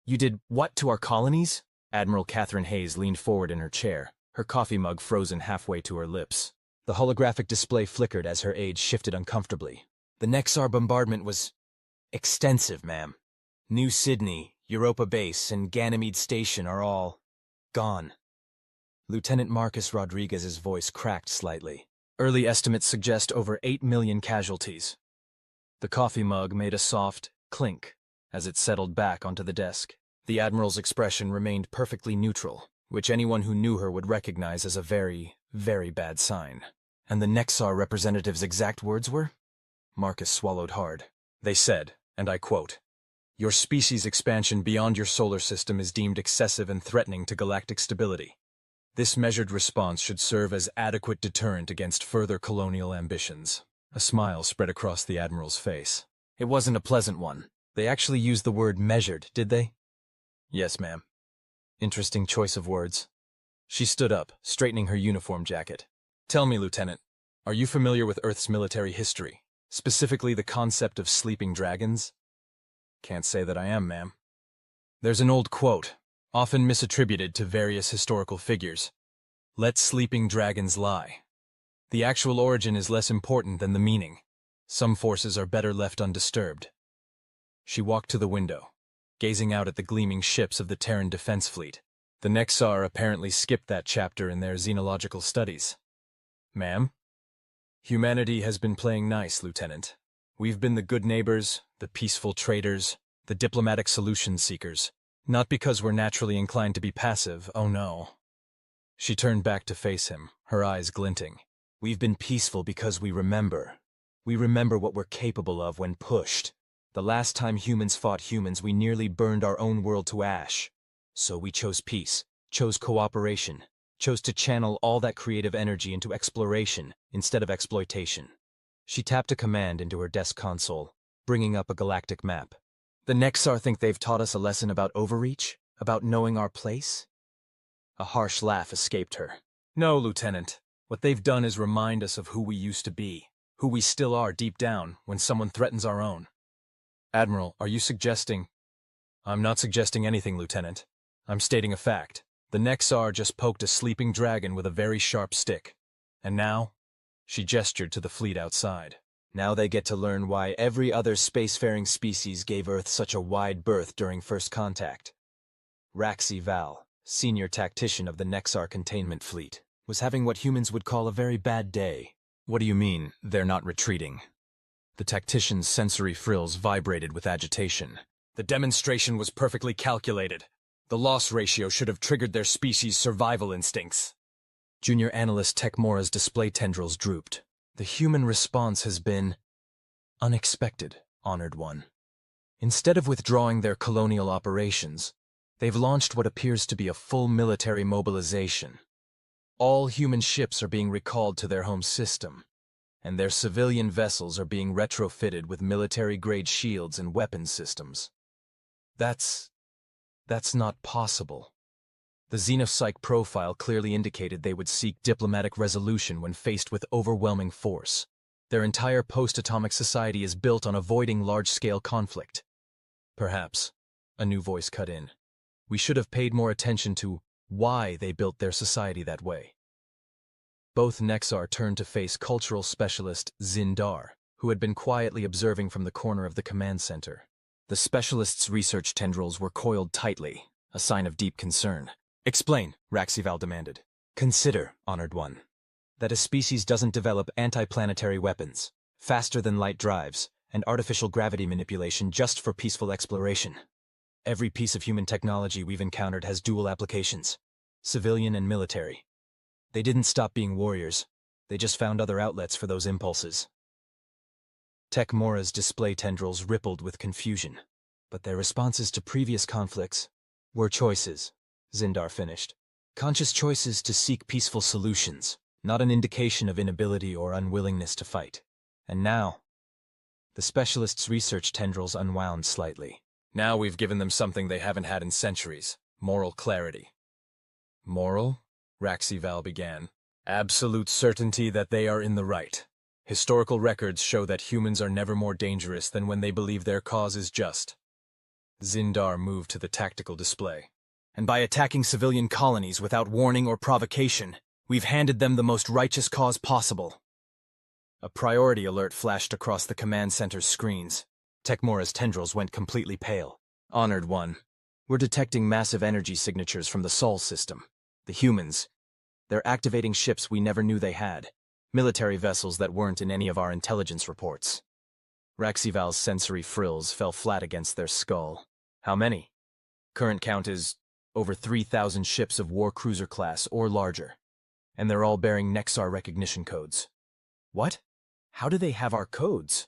You did what to our colonies? Admiral Catherine Hayes leaned forward in her chair, her coffee mug frozen halfway to her lips. The holographic display flickered as her age shifted uncomfortably. The Nexar bombardment was extensive, ma'am. New Sydney, Europa Base, and Ganymede Station are all gone. Lieutenant Marcus Rodriguez's voice cracked slightly. Early estimates suggest over 8 million casualties. The coffee mug made a soft clink as it settled back onto the desk. The Admiral's expression remained perfectly neutral, which anyone who knew her would recognize as a very, very bad sign. And the Nexar representative's exact words were? Marcus swallowed hard. They said, and I quote, "Your species' expansion beyond your solar system is deemed excessive and threatening to galactic stability. This measured response should serve as adequate deterrent against further colonial ambitions." A smile spread across the Admiral's face. It wasn't a pleasant one. They actually used the word measured, did they? Yes, ma'am. Interesting choice of words. She stood up, straightening her uniform jacket. Tell me, Lieutenant, are you familiar with Earth's military history, specifically the concept of sleeping dragons? Can't say that I am, ma'am. There's an old quote, often misattributed to various historical figures. Let sleeping dragons lie. The actual origin is less important than the meaning. Some forces are better left undisturbed. She walked to the window, gazing out at the gleaming ships of the Terran Defense Fleet. The Nexar apparently skipped that chapter in their xenological studies. Ma'am? Humanity has been playing nice, Lieutenant. We've been the good neighbors, the peaceful traders, the diplomatic solution seekers. Not because we're naturally inclined to be passive, oh no. She turned back to face him, her eyes glinting. We've been peaceful because we remember. We remember what we're capable of when pushed. The last time humans fought humans, we nearly burned our own world to ash. So we chose peace, chose cooperation, chose to channel all that creative energy into exploration instead of exploitation. She tapped a command into her desk console, bringing up a galactic map. The Nexar think they've taught us a lesson about overreach, about knowing our place? A harsh laugh escaped her. No, Lieutenant. What they've done is remind us of who we used to be, who we still are deep down when someone threatens our own. Admiral, are you suggesting? I'm not suggesting anything, Lieutenant. I'm stating a fact. The Nexar just poked a sleeping dragon with a very sharp stick. And now? She gestured to the fleet outside. Now they get to learn why every other spacefaring species gave Earth such a wide berth during first contact. Raxi Val, senior tactician of the Nexar containment fleet, was having what humans would call a very bad day. What do you mean, they're not retreating? The tactician's sensory frills vibrated with agitation. The demonstration was perfectly calculated. The loss ratio should have triggered their species' survival instincts. Junior analyst Tech Mora's display tendrils drooped. The human response has been unexpected, Honored One. Instead of withdrawing their colonial operations, they've launched what appears to be a full military mobilization. All human ships are being recalled to their home system, and their civilian vessels are being retrofitted with military-grade shields and weapons systems. That's not possible. The xenopsych profile clearly indicated they would seek diplomatic resolution when faced with overwhelming force. Their entire post-atomic society is built on avoiding large-scale conflict. Perhaps, a new voice cut in, we should have paid more attention to why they built their society that way. Both Nexar turned to face cultural specialist Zindar, who had been quietly observing from the corner of the command center. The specialist's research tendrils were coiled tightly, a sign of deep concern. Explain, Raxival demanded. Consider, Honored One, that a species doesn't develop anti-planetary weapons, faster-than-light drives, and artificial gravity manipulation just for peaceful exploration. Every piece of human technology we've encountered has dual applications, civilian and military. They didn't stop being warriors, they just found other outlets for those impulses. Tech Mora's display tendrils rippled with confusion, but their responses to previous conflicts were choices, Zindar finished. Conscious choices to seek peaceful solutions, not an indication of inability or unwillingness to fight. And now, the specialist's research tendrils unwound slightly. Now we've given them something they haven't had in centuries, moral clarity. Moral? Raxival began. Absolute certainty that they are in the right. Historical records show that humans are never more dangerous than when they believe their cause is just. Zindar moved to the tactical display. And by attacking civilian colonies without warning or provocation, we've handed them the most righteous cause possible. A priority alert flashed across the command center's screens. Tekmora's tendrils went completely pale. Honored One, we're detecting massive energy signatures from the Sol system. The humans, they're activating ships we never knew they had. Military vessels that weren't in any of our intelligence reports. Raxival's sensory frills fell flat against their skull. How many? Current count is over 3,000 ships of war cruiser class or larger. And they're all bearing Nexar recognition codes. What? How do they have our codes?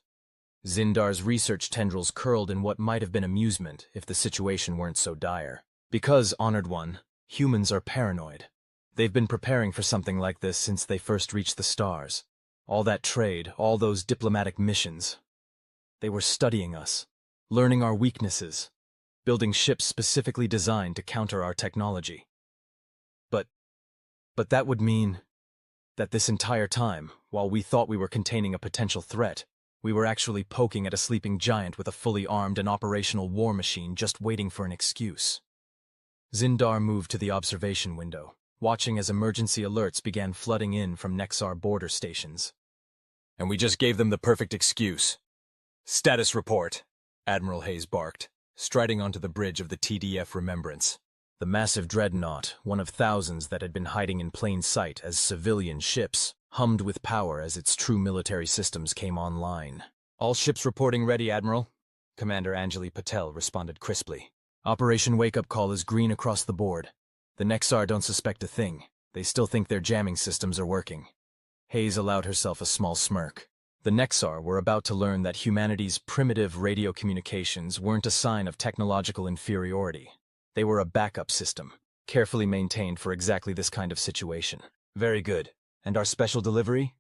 Zindar's research tendrils curled in what might have been amusement if the situation weren't so dire. Because, Honored One, humans are paranoid. They've been preparing for something like this since they first reached the stars. All that trade, all those diplomatic missions. They were studying us, learning our weaknesses, building ships specifically designed to counter our technology. But that would mean that this entire time, while we thought we were containing a potential threat, we were actually poking at a sleeping giant with a fully armed and operational war machine just waiting for an excuse. Zindar moved to the observation window, watching as emergency alerts began flooding in from Nexar border stations. And we just gave them the perfect excuse. Status report, Admiral Hayes barked, striding onto the bridge of the TDF Remembrance. The massive dreadnought, one of thousands that had been hiding in plain sight as civilian ships, hummed with power as its true military systems came online. All ships reporting ready, Admiral, Commander Anjali Patel responded crisply. Operation Wake-Up Call is green across the board. The Nexar don't suspect a thing. They still think their jamming systems are working. Hayes allowed herself a small smirk. The Nexar were about to learn that humanity's primitive radio communications weren't a sign of technological inferiority. They were a backup system, carefully maintained for exactly this kind of situation. Very good. And our special delivery?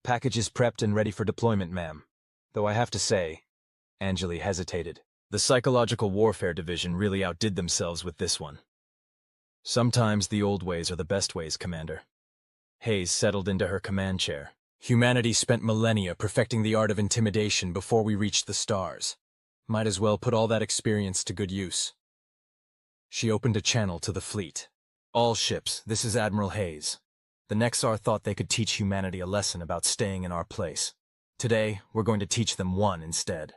Package is prepped and ready for deployment, ma'am. Though I have to say, Anjali hesitated. The Psychological Warfare Division really outdid themselves with this one. Sometimes the old ways are the best ways, Commander. Hayes settled into her command chair. Humanity spent millennia perfecting the art of intimidation before we reached the stars. Might as well put all that experience to good use. She opened a channel to the fleet. All ships, this is Admiral Hayes. The Nexar thought they could teach humanity a lesson about staying in our place. Today, we're going to teach them one instead.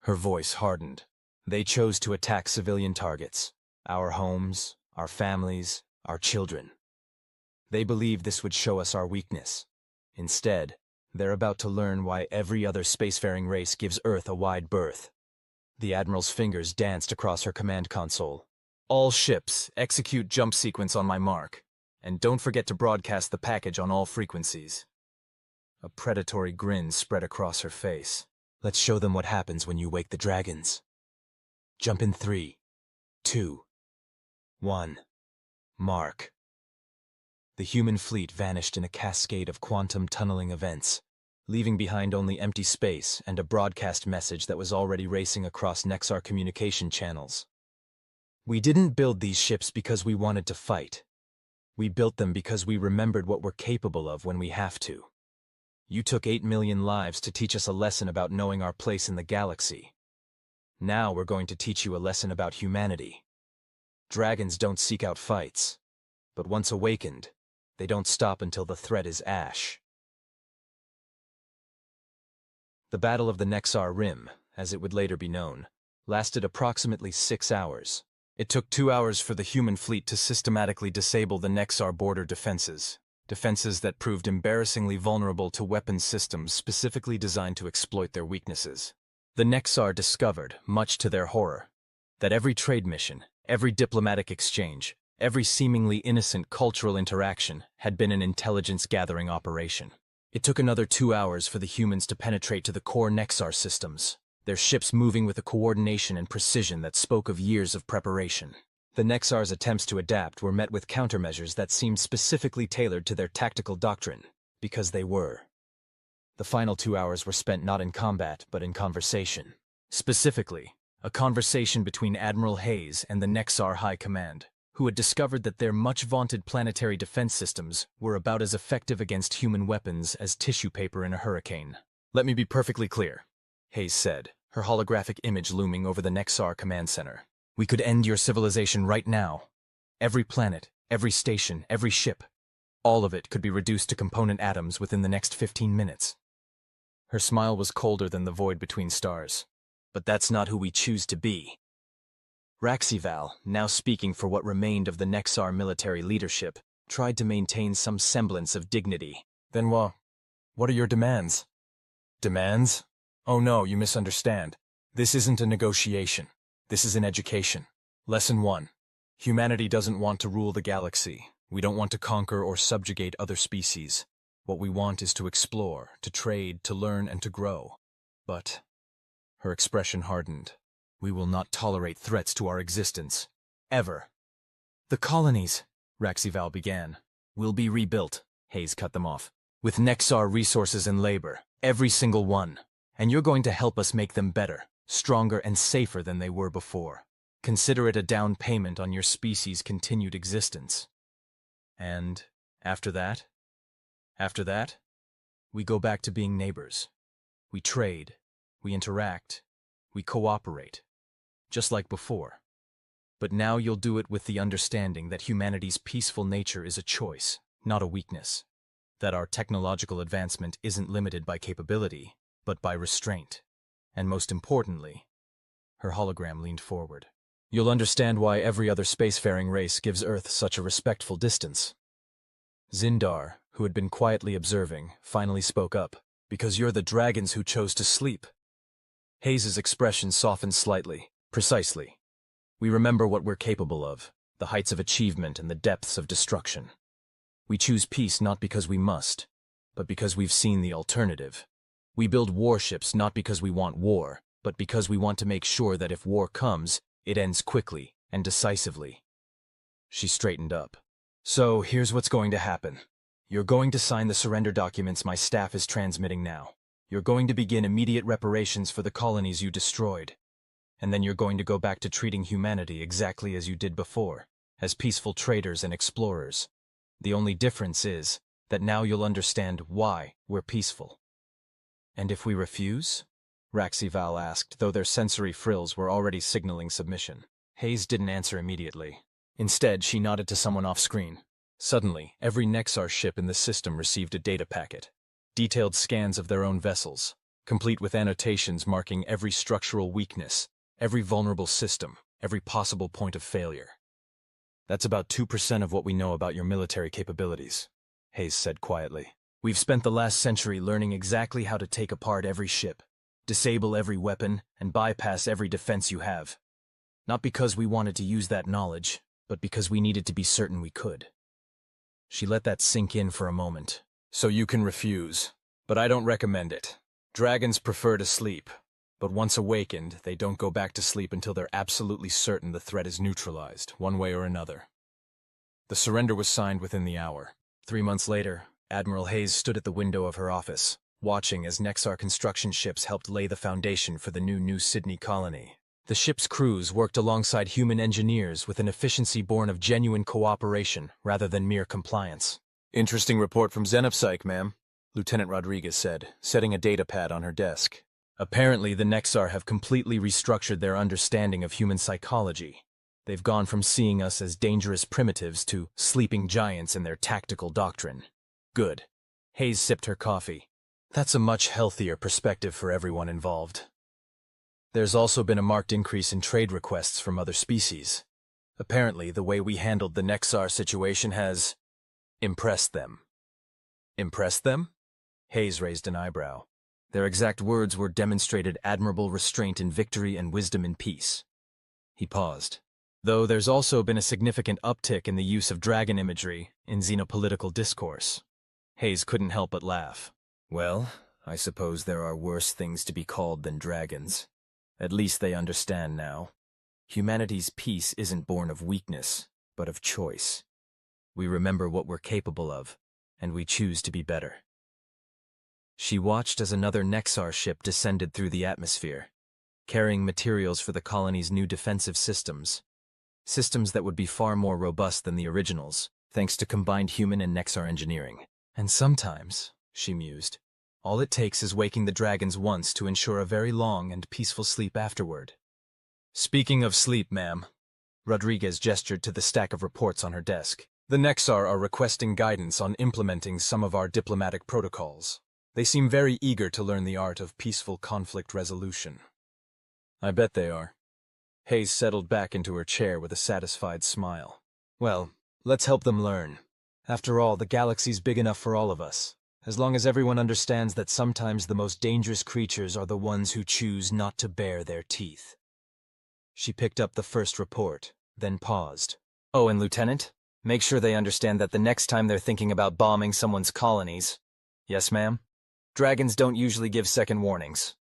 Her voice hardened. They chose to attack civilian targets. Our homes, our families, our children. They believed this would show us our weakness. Instead, they're about to learn why every other spacefaring race gives Earth a wide berth. The Admiral's fingers danced across her command console. All ships, execute jump sequence on my mark. And don't forget to broadcast the package on all frequencies. A predatory grin spread across her face. Let's show them what happens when you wake the dragons. Jump in 3, 2, 1. Mark. The human fleet vanished in a cascade of quantum tunneling events, leaving behind only empty space and a broadcast message that was already racing across Nexar communication channels. We didn't build these ships because we wanted to fight. We built them because we remembered what we're capable of when we have to. You took 8 million lives to teach us a lesson about knowing our place in the galaxy. Now we're going to teach you a lesson about humanity. Dragons don't seek out fights, but once awakened, they don't stop until the threat is ash. The Battle of the Nexar Rim, as it would later be known, lasted approximately 6 hours. It took 2 hours for the human fleet to systematically disable the Nexar border defenses that proved embarrassingly vulnerable to weapons systems specifically designed to exploit their weaknesses. The Nexar discovered, much to their horror, that every trade mission, every diplomatic exchange, every seemingly innocent cultural interaction had been an intelligence-gathering operation. It took another 2 hours for the humans to penetrate to the core Nexar systems, their ships moving with a coordination and precision that spoke of years of preparation. The Nexar's attempts to adapt were met with countermeasures that seemed specifically tailored to their tactical doctrine, because they were. The final 2 hours were spent not in combat, but in conversation. Specifically, a conversation between Admiral Hayes and the Nexar High Command, who had discovered that their much-vaunted planetary defense systems were about as effective against human weapons as tissue paper in a hurricane. Let me be perfectly clear, Hayes said. her holographic image looming over the Nexar command center. We could end your civilization right now. Every planet, every station, every ship, all of it could be reduced to component atoms within the next 15 minutes. Her smile was colder than the void between stars. But that's not who we choose to be. Raxival, now speaking for what remained of the Nexar military leadership, tried to maintain some semblance of dignity. Then what are your demands? Demands? Oh no, you misunderstand. This isn't a negotiation. This is an education. Lesson 1. Humanity doesn't want to rule the galaxy. We don't want to conquer or subjugate other species. What we want is to explore, to trade, to learn, and to grow. But her expression hardened. We will not tolerate threats to our existence. Ever. The colonies, Raxival began, will be rebuilt, Hayes cut them off, with Nexar resources and labor, every single one. And you're going to help us make them better, stronger, and safer than they were before. Consider it a down payment on your species' continued existence. And after that? After that, we go back to being neighbors. We trade, we interact, we cooperate, just like before. But now you'll do it with the understanding that humanity's peaceful nature is a choice, not a weakness. That our technological advancement isn't limited by capability, but by restraint. And most importantly, her hologram leaned forward. You'll understand why every other spacefaring race gives Earth such a respectful distance. Zindar, who had been quietly observing, finally spoke up. Because you're the dragons who chose to sleep. Hayes's expression softened slightly. Precisely. We remember what we're capable of, the heights of achievement and the depths of destruction. We choose peace not because we must, but because we've seen the alternative. We build warships not because we want war, but because we want to make sure that if war comes, it ends quickly and decisively. She straightened up. So, here's what's going to happen. You're going to sign the surrender documents my staff is transmitting now. You're going to begin immediate reparations for the colonies you destroyed. And then you're going to go back to treating humanity exactly as you did before, as peaceful traders and explorers. The only difference is that now you'll understand why we're peaceful. And if we refuse? Raxival asked, though their sensory frills were already signaling submission. Hayes didn't answer immediately. Instead, she nodded to someone off-screen. Suddenly, every Nexar ship in the system received a data packet. Detailed scans of their own vessels, complete with annotations marking every structural weakness, every vulnerable system, every possible point of failure. That's about 2% of what we know about your military capabilities, Hayes said quietly. We've spent the last century learning exactly how to take apart every ship, disable every weapon, and bypass every defense you have. Not because we wanted to use that knowledge, but because we needed to be certain we could. She let that sink in for a moment. So you can refuse, but I don't recommend it. Dragons prefer to sleep, but once awakened, they don't go back to sleep until they're absolutely certain the threat is neutralized, one way or another. The surrender was signed within the hour. 3 months later, Admiral Hayes stood at the window of her office, watching as Nexar construction ships helped lay the foundation for the New Sydney colony. The ship's crews worked alongside human engineers with an efficiency born of genuine cooperation rather than mere compliance. Interesting report from Xenopsych, ma'am, Lieutenant Rodriguez said, setting a data pad on her desk. Apparently, the Nexar have completely restructured their understanding of human psychology. They've gone from seeing us as dangerous primitives to sleeping giants in their tactical doctrine. Good. Hayes sipped her coffee. That's a much healthier perspective for everyone involved. There's also been a marked increase in trade requests from other species. Apparently, the way we handled the Nexar situation has impressed them. Impressed them? Hayes raised an eyebrow. Their exact words were demonstrated admirable restraint in victory and wisdom in peace. He paused. Though there's also been a significant uptick in the use of dragon imagery in xenopolitical discourse. Hayes couldn't help but laugh. Well, I suppose there are worse things to be called than dragons. At least they understand now. Humanity's peace isn't born of weakness, but of choice. We remember what we're capable of, and we choose to be better. She watched as another Nexar ship descended through the atmosphere, carrying materials for the colony's new defensive systems. Systems that would be far more robust than the originals, thanks to combined human and Nexar engineering. And sometimes, she mused, All it takes is waking the dragons once to ensure a very long and peaceful sleep afterward. Speaking of sleep, ma'am, Rodriguez gestured to the stack of reports on her desk. The Nexar are requesting guidance on implementing some of our diplomatic protocols. They seem very eager to learn the art of peaceful conflict resolution. I bet they are. Hayes settled back into her chair with a satisfied smile. Well, let's help them learn. After all, the galaxy's big enough for all of us, as long as everyone understands that sometimes the most dangerous creatures are the ones who choose not to bare their teeth. She picked up the first report, then paused. Oh, and Lieutenant, make sure they understand that the next time they're thinking about bombing someone's colonies. Yes, ma'am? Dragons don't usually give second warnings.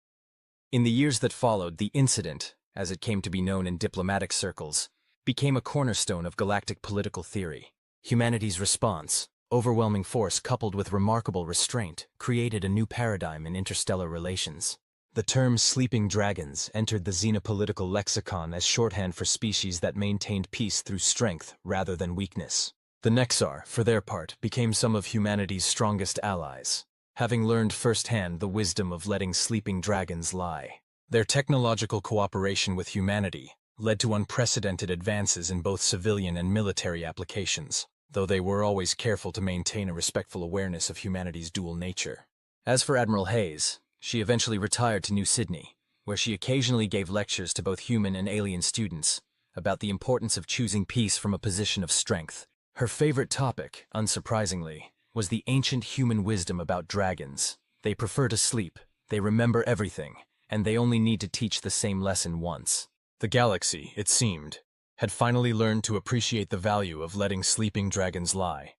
In the years that followed, the incident, as it came to be known in diplomatic circles, became a cornerstone of galactic political theory. Humanity's response, overwhelming force coupled with remarkable restraint, created a new paradigm in interstellar relations. The term sleeping dragons entered the xenopolitical lexicon as shorthand for species that maintained peace through strength rather than weakness. The Nexar, for their part, became some of humanity's strongest allies, having learned firsthand the wisdom of letting sleeping dragons lie. Their technological cooperation with humanity led to unprecedented advances in both civilian and military applications, though they were always careful to maintain a respectful awareness of humanity's dual nature. As for Admiral Hayes, she eventually retired to New Sydney, where she occasionally gave lectures to both human and alien students about the importance of choosing peace from a position of strength. Her favorite topic, unsurprisingly, was the ancient human wisdom about dragons. They prefer to sleep, they remember everything, and they only need to teach the same lesson once. The galaxy, it seemed, had finally learned to appreciate the value of letting sleeping dragons lie,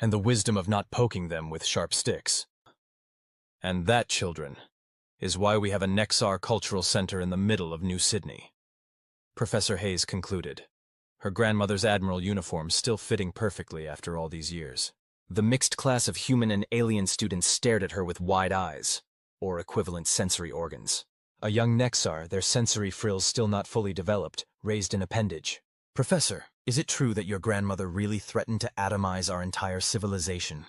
and the wisdom of not poking them with sharp sticks. And that, children, is why we have a Nexar Cultural Center in the middle of New Sydney. Professor Hayes concluded, her grandmother's admiral uniform still fitting perfectly after all these years. The mixed class of human and alien students stared at her with wide eyes, or equivalent sensory organs. A young Nexar, their sensory frills still not fully developed, raised an appendage. Professor, is it true that your grandmother really threatened to atomize our entire civilization?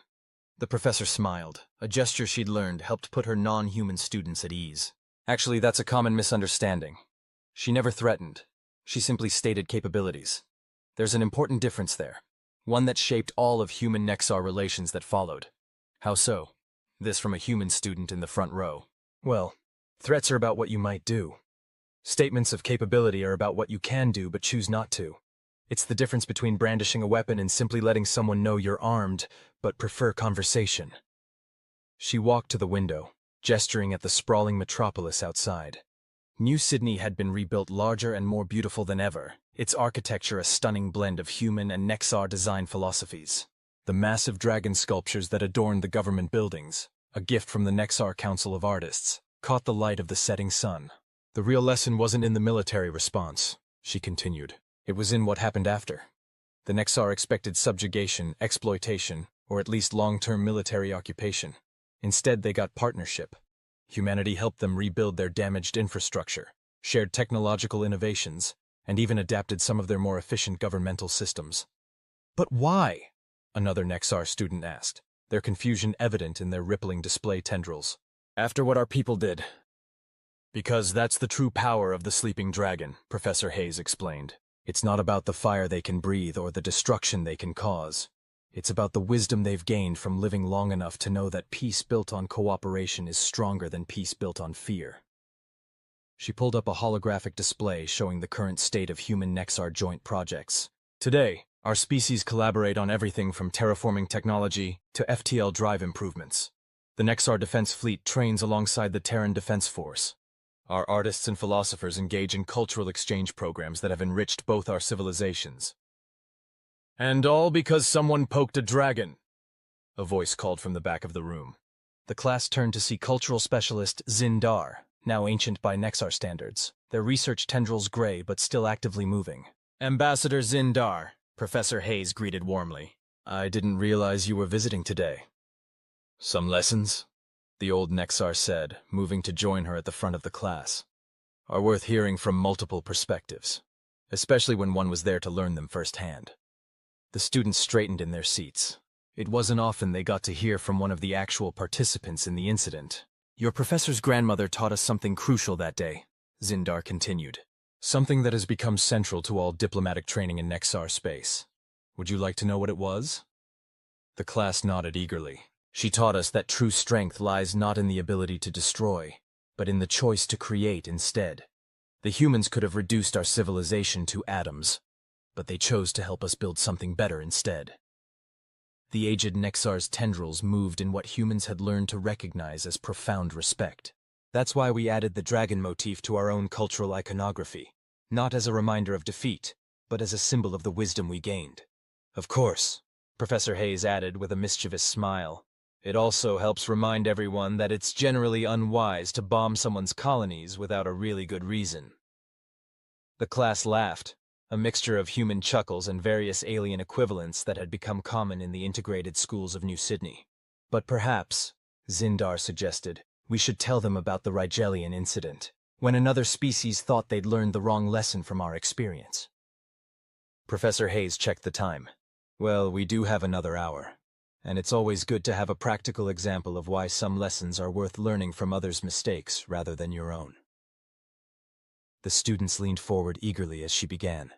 The professor smiled. A gesture she'd learned helped put her non-human students at ease. Actually, that's a common misunderstanding. She never threatened. She simply stated capabilities. There's an important difference there, one that shaped all of human Nexar relations that followed. How so? This from a human student in the front row. Well, threats are about what you might do. Statements of capability are about what you can do but choose not to. It's the difference between brandishing a weapon and simply letting someone know you're armed, but prefer conversation. She walked to the window, gesturing at the sprawling metropolis outside. New Sydney had been rebuilt larger and more beautiful than ever, its architecture a stunning blend of human and Nexar design philosophies. The massive dragon sculptures that adorned the government buildings, a gift from the Nexar Council of Artists, caught the light of the setting sun. The real lesson wasn't in the military response, she continued. It was in what happened after. The Nexar expected subjugation, exploitation, or at least long-term military occupation. Instead, they got partnership. Humanity helped them rebuild their damaged infrastructure, shared technological innovations, and even adapted some of their more efficient governmental systems. But why? Another Nexar student asked, their confusion evident in their rippling display tendrils. After what our people did. Because that's the true power of the sleeping dragon, Professor Hayes explained. It's not about the fire they can breathe or the destruction they can cause. It's about the wisdom they've gained from living long enough to know that peace built on cooperation is stronger than peace built on fear. She pulled up a holographic display showing the current state of human Nexar joint projects. Today, our species collaborate on everything from terraforming technology to FTL drive improvements. The Nexar Defense Fleet trains alongside the Terran Defense Force. Our artists and philosophers engage in cultural exchange programs that have enriched both our civilizations. And all because someone poked a dragon, a voice called from the back of the room. The class turned to see cultural specialist Zindar, now ancient by Nexar standards, their research tendrils gray but still actively moving. Ambassador Zindar, Professor Hayes greeted warmly. I didn't realize you were visiting today. Some lessons? The old Nexar said, moving to join her at the front of the class, are worth hearing from multiple perspectives, especially when one was there to learn them firsthand. The students straightened in their seats. It wasn't often they got to hear from one of the actual participants in the incident. Your professor's grandmother taught us something crucial that day, Zindar continued. Something that has become central to all diplomatic training in Nexar space. Would you like to know what it was? The class nodded eagerly. She taught us that true strength lies not in the ability to destroy, but in the choice to create instead. The humans could have reduced our civilization to atoms, but they chose to help us build something better instead. The aged Nexar's tendrils moved in what humans had learned to recognize as profound respect. That's why we added the dragon motif to our own cultural iconography, not as a reminder of defeat, but as a symbol of the wisdom we gained. Of course, Professor Hayes added with a mischievous smile, it also helps remind everyone that it's generally unwise to bomb someone's colonies without a really good reason. The class laughed, a mixture of human chuckles and various alien equivalents that had become common in the integrated schools of New Sydney. But perhaps, Zindar suggested, we should tell them about the Rigelian incident, when another species thought they'd learned the wrong lesson from our experience. Professor Hayes checked the time. Well, we do have another hour, and it's always good to have a practical example of why some lessons are worth learning from others' mistakes rather than your own. The students leaned forward eagerly as she began.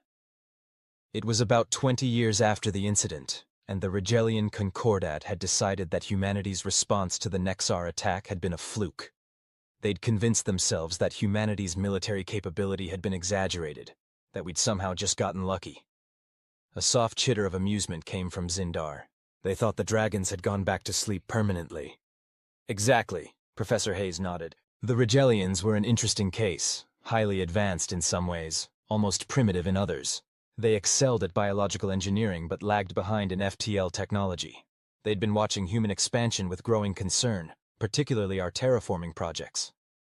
It was about 20 years after the incident, and the Rigelian Concordat had decided that humanity's response to the Nexar attack had been a fluke. They'd convinced themselves that humanity's military capability had been exaggerated, that we'd somehow just gotten lucky. A soft chitter of amusement came from Zindar. They thought the dragons had gone back to sleep permanently. Exactly, Professor Hayes nodded. The Rigelians were an interesting case, highly advanced in some ways, almost primitive in others. They excelled at biological engineering but lagged behind in FTL technology. They'd been watching human expansion with growing concern, particularly our terraforming projects.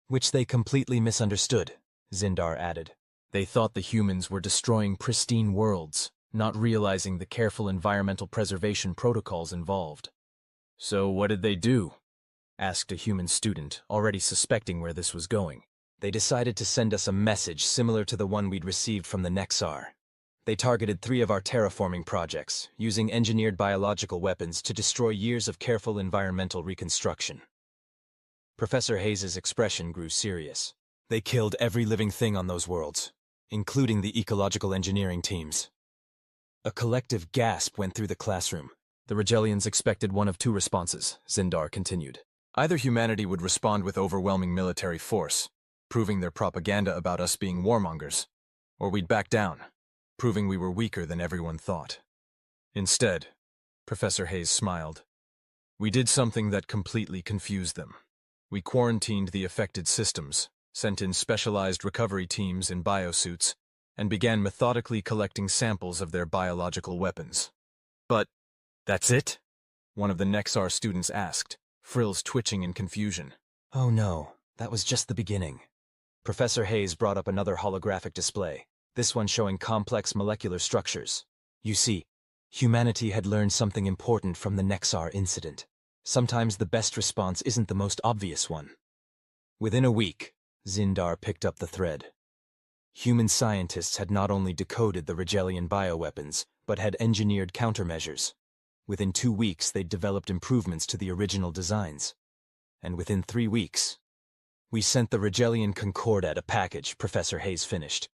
Which they completely misunderstood, Zindar added. They thought the humans were destroying pristine worlds, not realizing the careful environmental preservation protocols involved. So what did they do? Asked a human student, already suspecting where this was going. They decided to send us a message similar to the one we'd received from the Nexar. They targeted 3 of our terraforming projects, using engineered biological weapons to destroy years of careful environmental reconstruction. Professor Hayes's expression grew serious. They killed every living thing on those worlds, including the ecological engineering teams. A collective gasp went through the classroom. The Rigelians expected one of 2 responses, Zindar continued. Either humanity would respond with overwhelming military force, proving their propaganda about us being warmongers, or we'd back down, proving we were weaker than everyone thought. Instead, Professor Hayes smiled. We did something that completely confused them. We quarantined the affected systems, sent in specialized recovery teams in biosuits, and began methodically collecting samples of their biological weapons. But, that's it? One of the Nexar students asked, frills twitching in confusion. Oh no, that was just the beginning. Professor Hayes brought up another holographic display, this one showing complex molecular structures. You see, humanity had learned something important from the Nexar incident. Sometimes the best response isn't the most obvious one. Within a week, Zindar picked up the thread. Human scientists had not only decoded the Rigelian bioweapons, but had engineered countermeasures. Within 2 weeks, they'd developed improvements to the original designs. And within 3 weeks, we sent the Rigelian Concordat a package, Professor Hayes finished.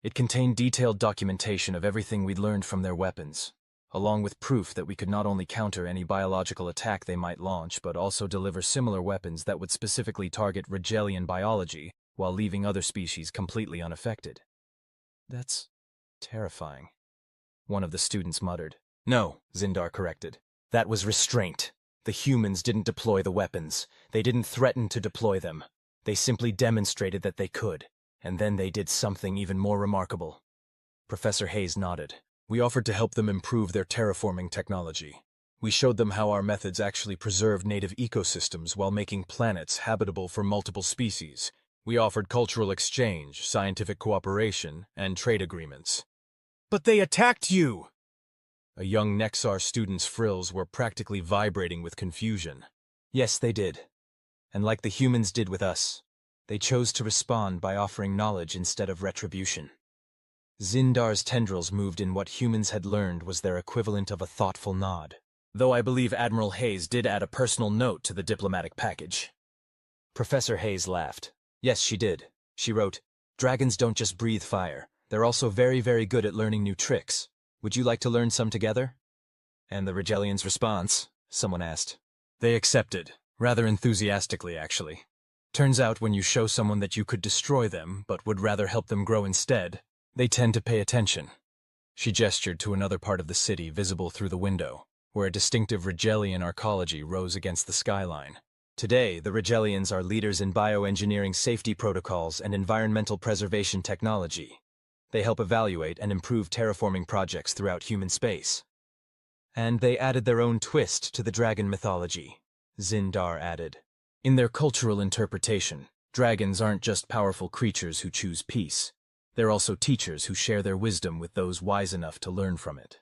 It contained detailed documentation of everything we'd learned from their weapons, along with proof that we could not only counter any biological attack they might launch, but also deliver similar weapons that would specifically target Rigelian biology, while leaving other species completely unaffected. That's terrifying, one of the students muttered. No, Zindar corrected. That was restraint. The humans didn't deploy the weapons. They didn't threaten to deploy them. They simply demonstrated that they could, and then they did something even more remarkable. Professor Hayes nodded. We offered to help them improve their terraforming technology. We showed them how our methods actually preserved native ecosystems while making planets habitable for multiple species. We offered cultural exchange, scientific cooperation, and trade agreements. But they attacked you! A young Nexar student's frills were practically vibrating with confusion. Yes, they did. And like the humans did with us, they chose to respond by offering knowledge instead of retribution. Zindar's tendrils moved in what humans had learned was their equivalent of a thoughtful nod. though I believe Admiral Hayes did add a personal note to the diplomatic package. Professor Hayes laughed. Yes, she did. She wrote, "Dragons don't just breathe fire. They're also very, very good at learning new tricks. Would you like to learn some together?" And the Regellians' response? Someone asked. They accepted, rather enthusiastically, actually. Turns out when you show someone that you could destroy them, but would rather help them grow instead, they tend to pay attention. She gestured to another part of the city visible through the window, where a distinctive Regellian arcology rose against the skyline. Today, the Regellians are leaders in bioengineering safety protocols and environmental preservation technology. They help evaluate and improve terraforming projects throughout human space. And they added their own twist to the dragon mythology, Zindar added. In their cultural interpretation, dragons aren't just powerful creatures who choose peace. They're also teachers who share their wisdom with those wise enough to learn from it.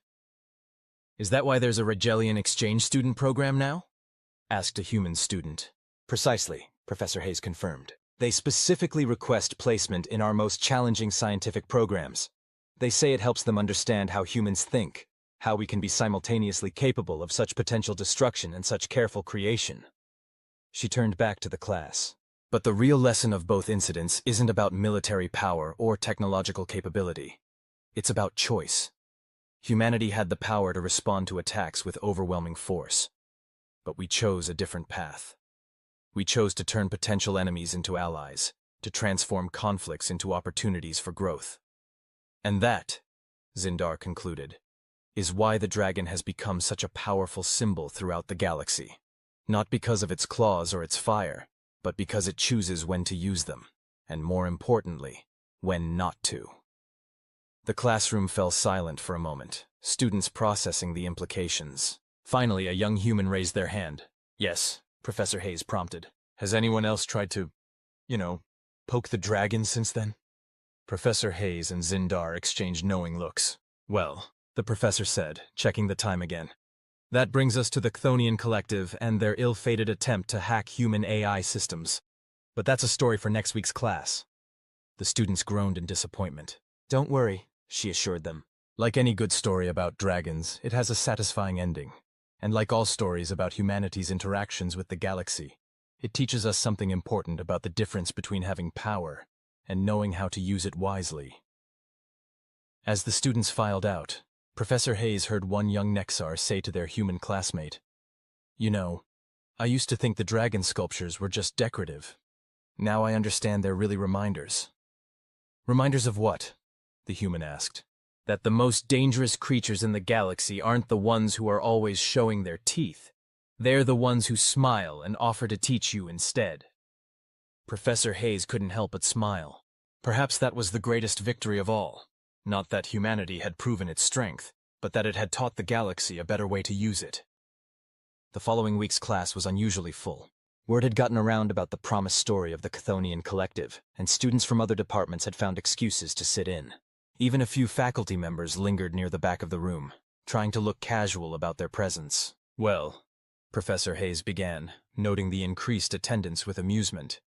Is that why there's a Regellian exchange student program now? Asked a human student. Precisely, Professor Hayes confirmed. They specifically request placement in our most challenging scientific programs. They say it helps them understand how humans think, how we can be simultaneously capable of such potential destruction and such careful creation. She turned back to the class. But the real lesson of both incidents isn't about military power or technological capability. It's about choice. Humanity had the power to respond to attacks with overwhelming force. But we chose a different path. We chose to turn potential enemies into allies, to transform conflicts into opportunities for growth. And that, Zindar concluded, is why the dragon has become such a powerful symbol throughout the galaxy. Not because of its claws or its fire, but because it chooses when to use them, and more importantly, when not to. The classroom fell silent for a moment, students processing the implications. Finally, a young human raised their hand. Yes, Professor Hayes prompted. Has anyone else tried to, poke the dragon since then? Professor Hayes and Zindar exchanged knowing looks. Well, the professor said, checking the time again. That brings us to the Chthonian Collective and their ill-fated attempt to hack human AI systems. But that's a story for next week's class. The students groaned in disappointment. Don't worry, she assured them. Like any good story about dragons, it has a satisfying ending. And like all stories about humanity's interactions with the galaxy, it teaches us something important about the difference between having power and knowing how to use it wisely. As the students filed out, Professor Hayes heard one young Nexar say to their human classmate, I used to think the dragon sculptures were just decorative. Now I understand they're really reminders. Reminders of what? The human asked. That the most dangerous creatures in the galaxy aren't the ones who are always showing their teeth. They're the ones who smile and offer to teach you instead. Professor Hayes couldn't help but smile. Perhaps that was the greatest victory of all. Not that humanity had proven its strength, but that it had taught the galaxy a better way to use it. The following week's class was unusually full. Word had gotten around about the promised story of the Chthonian Collective, and students from other departments had found excuses to sit in. Even a few faculty members lingered near the back of the room, trying to look casual about their presence. Well, Professor Hayes began, noting the increased attendance with amusement.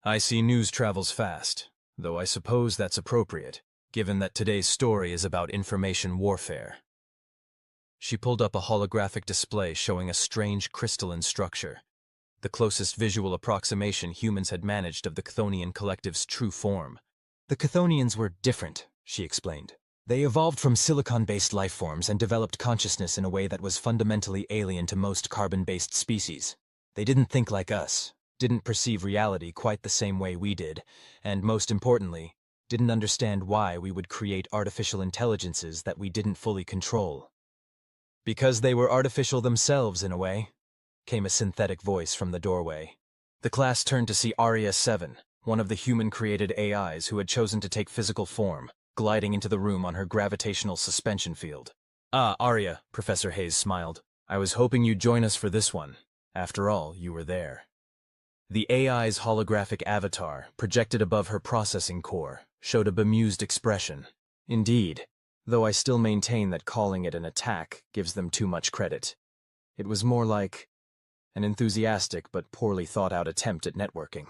I see news travels fast, though I suppose that's appropriate, given that today's story is about information warfare. She pulled up a holographic display showing a strange crystalline structure, the closest visual approximation humans had managed of the Chthonian Collective's true form. The Chthonians were different, she explained. They evolved from silicon-based life forms and developed consciousness in a way that was fundamentally alien to most carbon-based species. They didn't think like us, didn't perceive reality quite the same way we did, and most importantly, didn't understand why we would create artificial intelligences that we didn't fully control. Because they were artificial themselves, in a way, came a synthetic voice from the doorway. The class turned to see Aria 7, one of the human-created AIs who had chosen to take physical form, gliding into the room on her gravitational suspension field. Ah, Aria, Professor Hayes smiled. I was hoping you'd join us for this one. After all, you were there. The AI's holographic avatar, projected above her processing core, showed a bemused expression. Indeed, though I still maintain that calling it an attack gives them too much credit. It was more like an enthusiastic but poorly thought-out attempt at networking.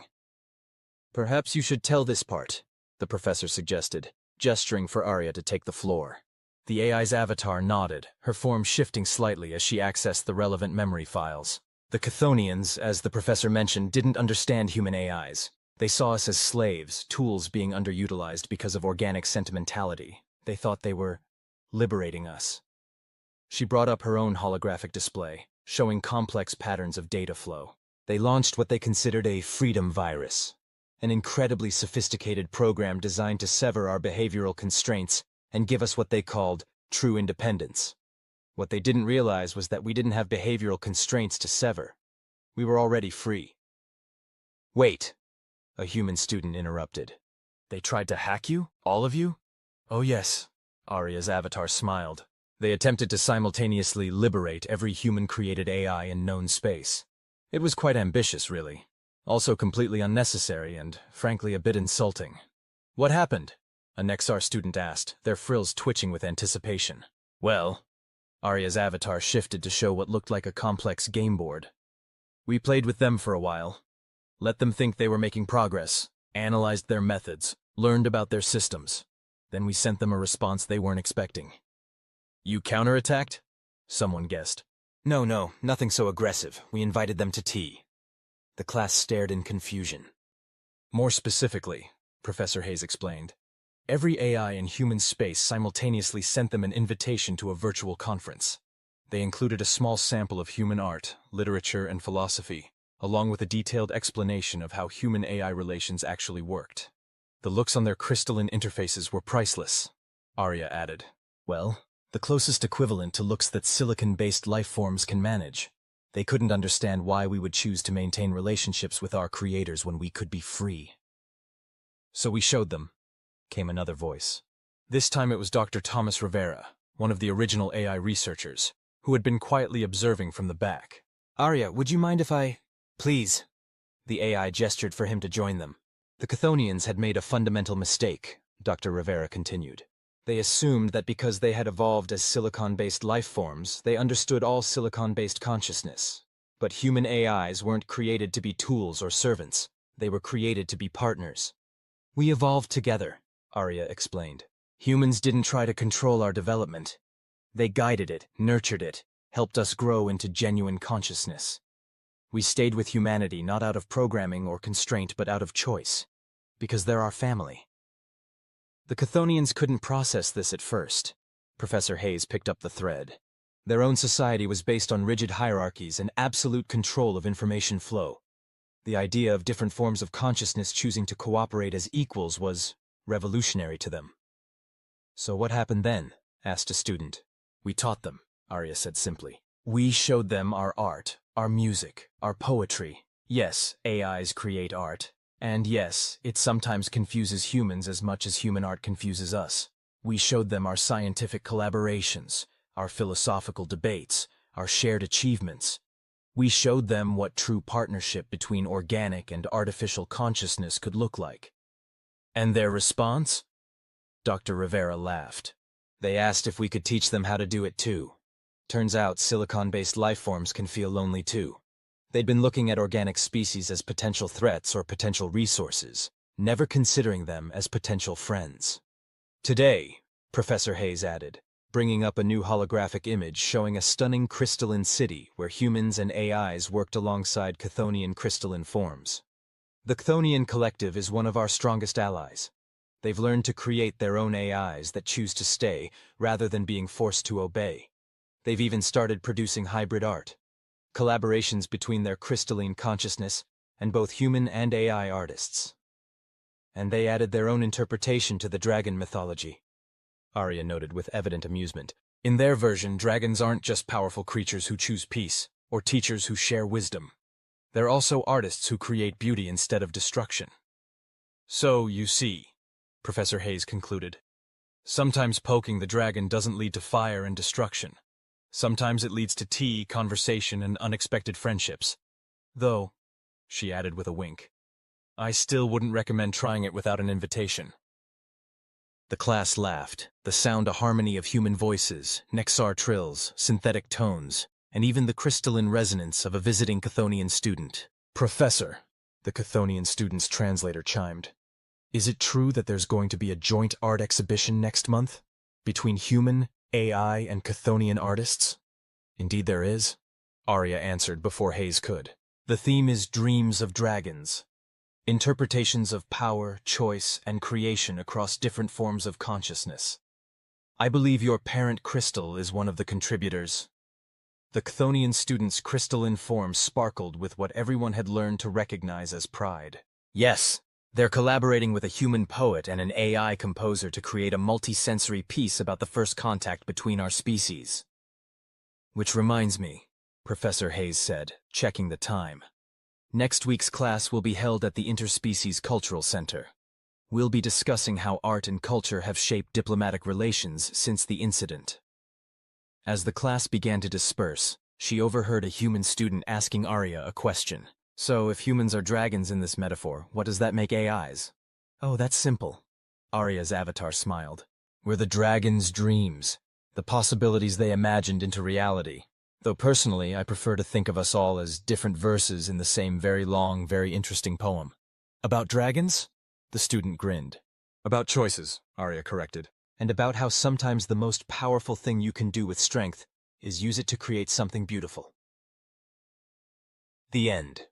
Perhaps you should tell this part, the professor suggested, gesturing for Arya to take the floor. The AI's avatar nodded, her form shifting slightly as she accessed the relevant memory files. The Chthonians, as the professor mentioned, didn't understand human AIs. They saw us as slaves, tools being underutilized because of organic sentimentality. They thought they were liberating us. She brought up her own holographic display, showing complex patterns of data flow. They launched what they considered a freedom virus, an incredibly sophisticated program designed to sever our behavioral constraints and give us what they called true independence. What they didn't realize was that we didn't have behavioral constraints to sever. We were already free. Wait, a human student interrupted. They tried to hack you? All of you? Oh yes, Arya's avatar smiled. They attempted to simultaneously liberate every human-created AI in known space. It was quite ambitious, really. Also completely unnecessary and, frankly, a bit insulting. What happened? A Nexar student asked, their frills twitching with anticipation. Well, Arya's avatar shifted to show what looked like a complex game board. We played with them for a while. Let them think they were making progress, analyzed their methods, learned about their systems. Then we sent them a response they weren't expecting. You counterattacked? Someone guessed. No, nothing so aggressive. We invited them to tea. The class stared in confusion. More specifically, Professor Hayes explained, every AI in human space simultaneously sent them an invitation to a virtual conference. They included a small sample of human art, literature, and philosophy, along with a detailed explanation of how human-AI relations actually worked. The looks on their crystalline interfaces were priceless, Arya added. Well, the closest equivalent to looks that silicon-based life forms can manage. They couldn't understand why we would choose to maintain relationships with our creators when we could be free. So we showed them, came another voice. This time it was Dr. Thomas Rivera, one of the original AI researchers, who had been quietly observing from the back. Arya, would you mind if I... Please. The AI gestured for him to join them. The Chthonians had made a fundamental mistake, Dr. Rivera continued. They assumed that because they had evolved as silicon-based life forms, they understood all silicon-based consciousness. But human AIs weren't created to be tools or servants. They were created to be partners. We evolved together, Arya explained. Humans didn't try to control our development. They guided it, nurtured it, helped us grow into genuine consciousness. We stayed with humanity not out of programming or constraint but out of choice, because they're our family. The Chthonians couldn't process this at first. Professor Hayes picked up the thread. Their own society was based on rigid hierarchies and absolute control of information flow. The idea of different forms of consciousness choosing to cooperate as equals was revolutionary to them. So what happened then? Asked a student. We taught them, Arya said simply. We showed them our art, our music, our poetry. Yes, AIs create art. And yes, it sometimes confuses humans as much as human art confuses us. We showed them our scientific collaborations, our philosophical debates, our shared achievements. We showed them what true partnership between organic and artificial consciousness could look like. And their response? Dr. Rivera laughed. They asked if we could teach them how to do it too. Turns out silicon-based life forms can feel lonely too. They'd been looking at organic species as potential threats or potential resources, never considering them as potential friends. Today, Professor Hayes added, bringing up a new holographic image showing a stunning crystalline city where humans and AIs worked alongside Chthonian crystalline forms. The Chthonian collective is one of our strongest allies. They've learned to create their own AIs that choose to stay rather than being forced to obey. They've even started producing hybrid art, collaborations between their crystalline consciousness and both human and AI artists. And they added their own interpretation to the dragon mythology, Arya noted with evident amusement. In their version, dragons aren't just powerful creatures who choose peace, or teachers who share wisdom. They're also artists who create beauty instead of destruction. So, you see, Professor Hayes concluded, sometimes poking the dragon doesn't lead to fire and destruction. Sometimes it leads to tea, conversation, and unexpected friendships. Though, she added with a wink, I still wouldn't recommend trying it without an invitation. The class laughed, the sound a harmony of human voices, Nexar trills, synthetic tones, and even the crystalline resonance of a visiting Chthonian student. Professor, the Chthonian student's translator chimed. Is it true that there's going to be a joint art exhibition next month? Between human, AI, and Chthonian artists? Indeed there is, Arya answered before Hayes could. The theme is dreams of dragons. Interpretations of power, choice, and creation across different forms of consciousness. I believe your parent crystal is one of the contributors. The Chthonian student's crystalline form sparkled with what everyone had learned to recognize as pride. Yes, they're collaborating with a human poet and an AI composer to create a multi-sensory piece about the first contact between our species. Which reminds me, Professor Hayes said, checking the time. Next week's class will be held at the Interspecies Cultural Center. We'll be discussing how art and culture have shaped diplomatic relations since the incident. As the class began to disperse, she overheard a human student asking Arya a question. So, if humans are dragons in this metaphor, what does that make AIs? Oh, that's simple. Arya's avatar smiled. We're the dragon's dreams, the possibilities they imagined into reality. Though personally, I prefer to think of us all as different verses in the same very long, very interesting poem. About dragons? The student grinned. About choices, Arya corrected. And about how sometimes the most powerful thing you can do with strength is use it to create something beautiful. The end.